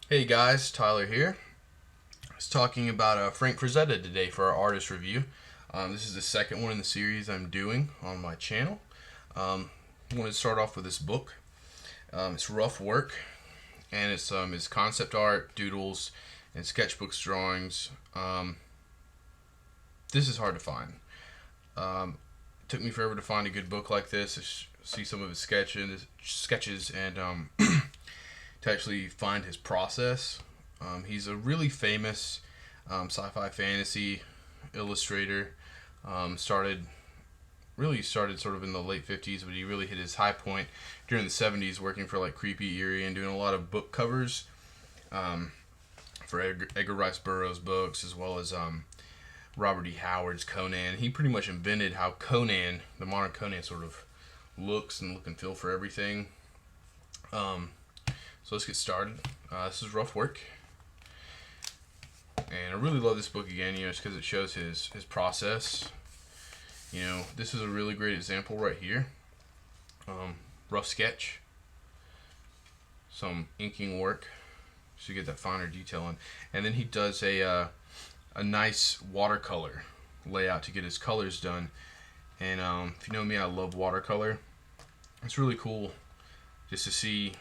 Hey guys, Tyler here. I was talking about Frank Frazetta today for our artist review. This is the second one in the series I'm doing on my channel. I wanted to start off with this book. It's rough work, and it's his concept art, doodles, and sketchbooks, drawings. This is hard to find. It took me forever to find a good book like this. See some of his sketches, and to actually find his process. He's a really famous sci-fi fantasy illustrator. Started sort of in the late 50s, but he really hit his high point during the 70s, working for like Creepy Eerie and doing a lot of book covers for Edgar Rice Burroughs books, as well as Robert E. Howard's Conan. He pretty much invented how Conan, the modern Conan, sort of looks and look and feel for everything. So let's get started. This is rough work, and I really love this book again. Just because it shows his process. This is a really great example right here. Rough sketch, some inking work, so you get that finer detail in, and then he does a nice watercolor layout to get his colors done. And if you know me, I love watercolor. It's really cool just to see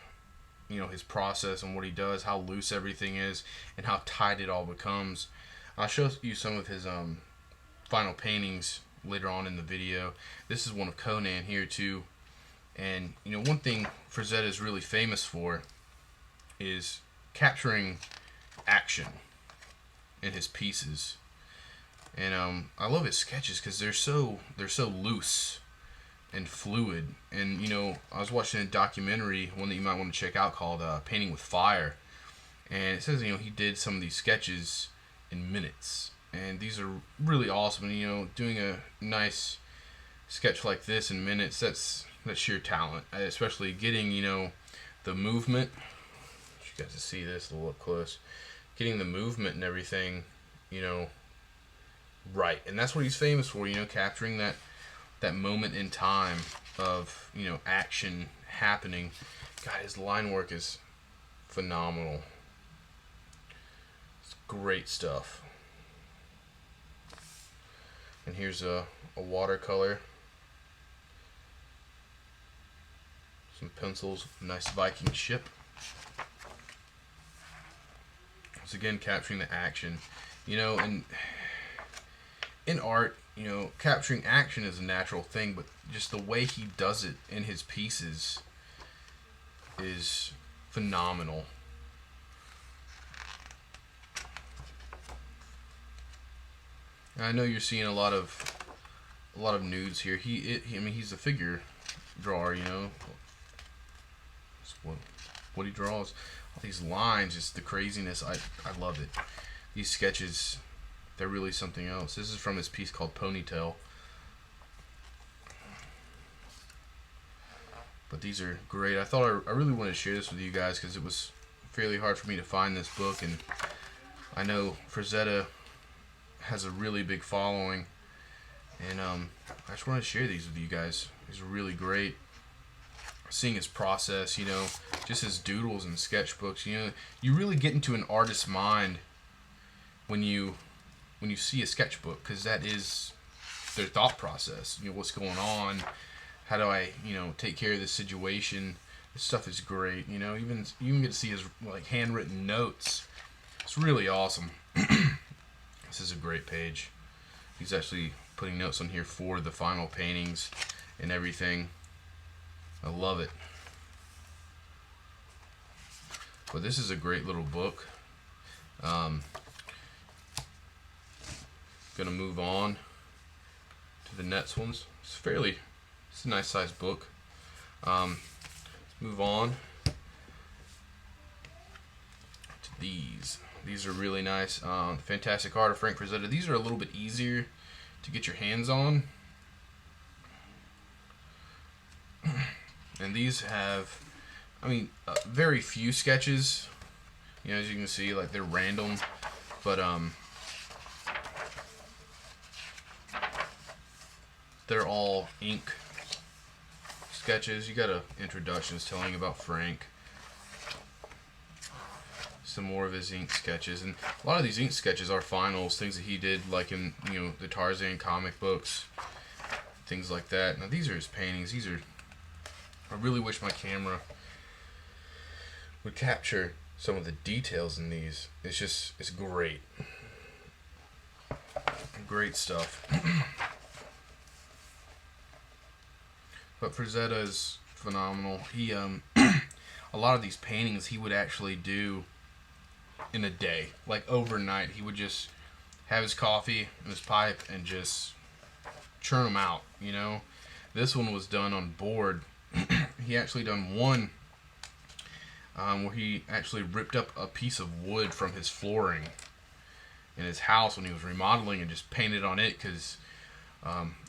his process and what he does, how loose everything is, and how tight it all becomes. I'll show you some of his final paintings later on in the video. This is one of Conan here too. And one thing Frazetta is really famous for is capturing action in his pieces. And I love his sketches because they're so loose and fluid. And I was watching a documentary, one that you might want to check out, called Painting with Fire, and it says he did some of these sketches in minutes, and these are really awesome. And doing a nice sketch like this in minutes, that's sheer talent, especially getting the movement. I want you guys to see this a little up close, getting the movement and everything right. And that's what he's famous for, capturing that moment in time of action happening. God, his line work is phenomenal. It's great stuff. And here's a watercolor, some pencils, nice Viking ship. Once again, capturing the action. And in art, capturing action is a natural thing, but just the way he does it in his pieces is phenomenal. And I know you're seeing a lot of nudes here. He's a figure drawer. What he draws, all these lines, just the craziness. I love it. These sketches, they're really something else. This is from his piece called Ponytail. But these are great. I thought I really wanted to share this with you guys because it was fairly hard for me to find this book, and I know Frazetta has a really big following, and I just wanted to share these with you guys. These are really great. Seeing his process, just his doodles and sketchbooks. You really get into an artist's mind when you see a sketchbook, because that is their thought process. What's going on? How do I, take care of this situation? This stuff is great. You even get to see his handwritten notes. It's really awesome. This is a great page. He's actually putting notes on here for the final paintings and everything. I love it. But this is a great little book. Gonna move on to the next ones. It's a nice sized book. Let's move on to these. These are really nice. Fantastic art of Frank Frazetta. These are a little bit easier to get your hands on. And these have, very few sketches. As you can see, they're random, but they're all ink sketches. You got introductions telling about Frank. This some more of his ink sketches, and a lot of these ink sketches are finals, things that he did like in, you know, the Tarzan comic books, things like that. Now these are his paintings. These are, I really wish my camera would capture some of the details in these. It's just, it's great. Great stuff. But Frazetta is phenomenal. He a lot of these paintings he would actually do in a day, like overnight. He would just have his coffee and his pipe and just churn them out, you know. This one was done on board. He actually done one where he actually ripped up a piece of wood from his flooring in his house when he was remodeling and just painted on it, because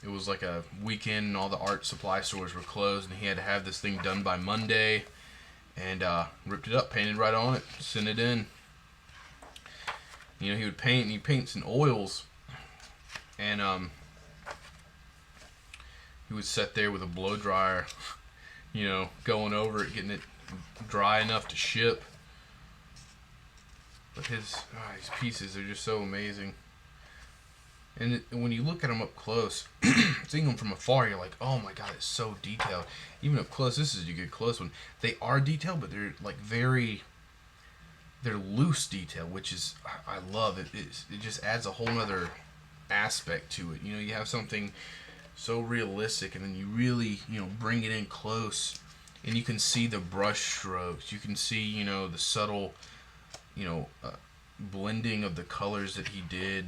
it was like a weekend and all the art supply stores were closed, and he had to have this thing done by Monday, and ripped it up, painted right on it, sent it in. You know, he would paint, and he paints in oils, and he would sit there with a blow dryer, you know, going over it, getting it dry enough to ship. But his pieces are just so amazing. And when you look at them up close, seeing them from afar, you're like, oh my god, it's so detailed. Even up close, this is a good close one. They are detailed, but they're like they're loose detail, which is, I love it. It just adds a whole nother aspect to it. You know, you have something so realistic, and then you really, you know, bring it in close, and you can see the brush strokes. You can see, you know, the subtle, you know, blending of the colors that he did.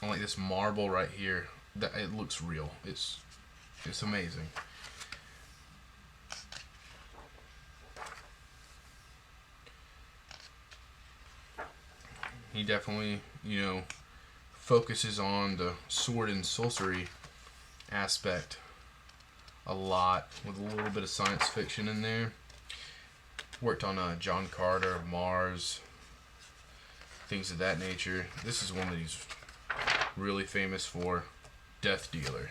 Like this marble right here, that it looks real. It's amazing. He definitely, you know, focuses on the sword and sorcery aspect a lot, with a little bit of science fiction in there. Worked on John Carter, Mars, things of that nature. This is one that he's really famous for, Death Dealer.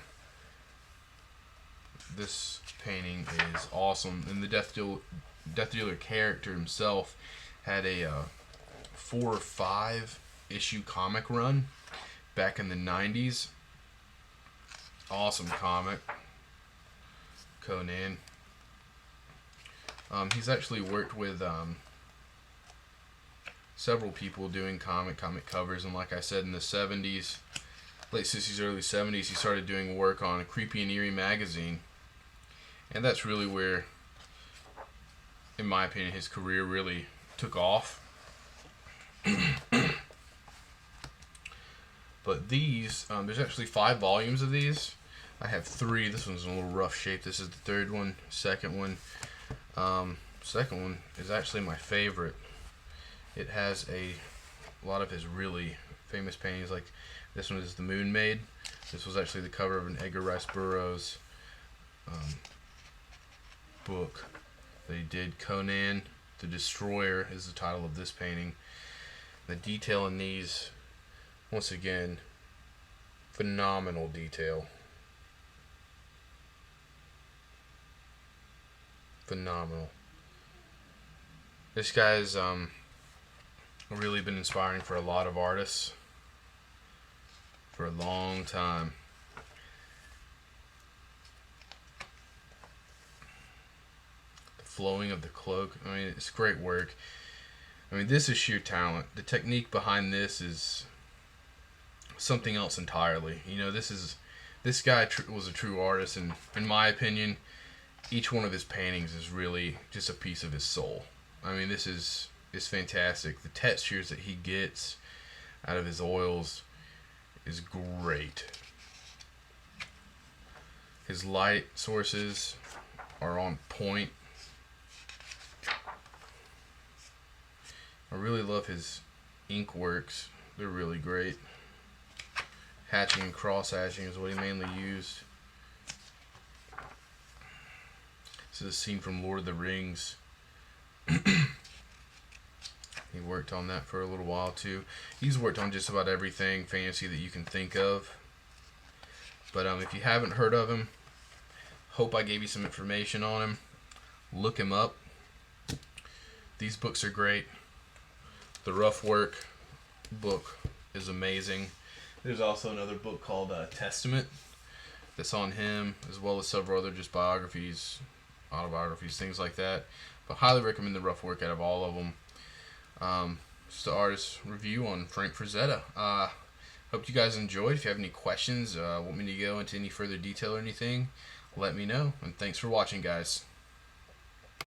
This painting is awesome, and the Death Dealer character himself had a 4 or 5 issue comic run back in the 90s. Awesome comic. Conan. He's actually worked with several people doing comic covers, and like I said, in the 70s, late 60s, early 70s, he started doing work on Creepy and Eerie magazine, and that's really where, in my opinion, his career really took off. But these, there's actually 5 volumes of these. I have 3. This one's in a little rough shape. This is the 3rd one. Second one is actually my favorite. It has a lot of his really famous paintings. Like this one is The Moon Maid. This was actually the cover of an Edgar Rice Burroughs book that he did. Conan the Destroyer is the title of this painting. The detail in these, once again, phenomenal detail. Phenomenal. This guy's really been inspiring for a lot of artists for a long time. The flowing of the cloak, I mean, it's great work. I mean, this is sheer talent. The technique behind this is something else entirely. You know, this guy was a true artist, and in my opinion, each one of his paintings is really just a piece of his soul. I mean, this is fantastic. The textures that he gets out of his oils is great. His light sources are on point. I really love his ink works. They're really great. Hatching and cross-hatching is what he mainly used. This is a scene from Lord of the Rings. He worked on that for a little while too. He's worked on just about everything fantasy that you can think of. But if you haven't heard of him, hope I gave you some information on him. Look him up. These books are great. The Rough Work book is amazing. There's also another book called Testament that's on him, as well as several other just biographies, autobiographies, things like that. But highly recommend The Rough Work out of all of them. Just the artist review on Frank Frazetta. Hope you guys enjoyed. If you have any questions, want me to go into any further detail or anything, let me know. And thanks for watching, guys.